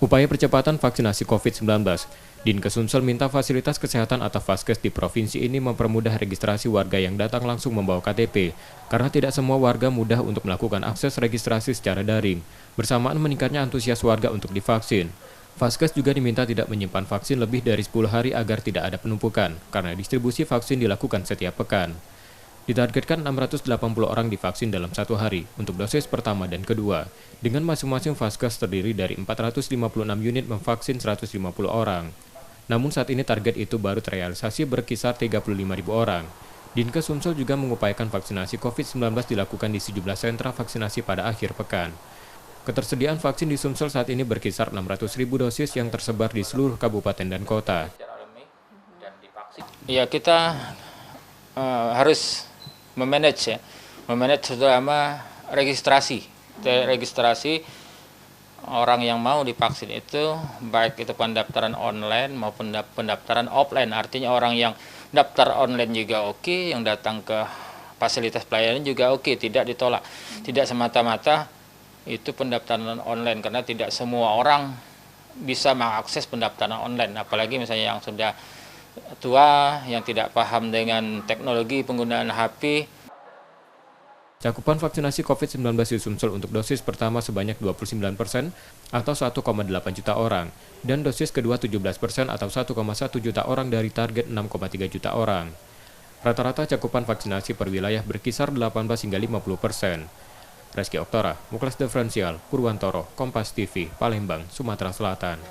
Upaya percepatan vaksinasi COVID-19, Dinkes Sumsel minta fasilitas kesehatan atau Vaskes di provinsi ini mempermudah registrasi warga yang datang langsung membawa KTP, karena tidak semua warga mudah untuk melakukan akses registrasi secara daring, bersamaan meningkatnya antusias warga untuk divaksin. Vaskes juga diminta tidak menyimpan vaksin lebih dari 10 hari agar tidak ada penumpukan, karena distribusi vaksin dilakukan setiap pekan. Ditargetkan 680 orang divaksin dalam satu hari untuk dosis pertama dan kedua, dengan masing-masing Vaskes terdiri dari 456 unit memvaksin 150 orang. Namun saat ini target itu baru terrealisasi berkisar 35.000 orang. Dinkes Sumsel juga mengupayakan vaksinasi COVID-19 dilakukan di sejumlah sentra vaksinasi pada akhir pekan. Ketersediaan vaksin di Sumsel saat ini berkisar 600.000 dosis yang tersebar di seluruh kabupaten dan kota. Ya, kita harus memanage terutama registrasi orang yang mau divaksin itu, baik itu pendaftaran online maupun pendaftaran offline. Artinya orang yang daftar online juga oke, yang datang ke fasilitas pelayanan juga oke, tidak ditolak. Tidak semata-mata itu pendaftaran online, karena tidak semua orang bisa mengakses pendaftaran online, apalagi misalnya yang sudah tua, yang tidak paham dengan teknologi penggunaan HP. Cakupan vaksinasi COVID-19 di Sumsel untuk dosis pertama sebanyak 29% atau 1,8 juta orang, dan dosis kedua 17% atau 1,1 juta orang dari target 6,3 juta orang. Rata-rata cakupan vaksinasi per wilayah berkisar 18 hingga 50%. Reski Oktora, Muklas Diferensial, Purwantoro, Kompas TV, Palembang, Sumatera Selatan.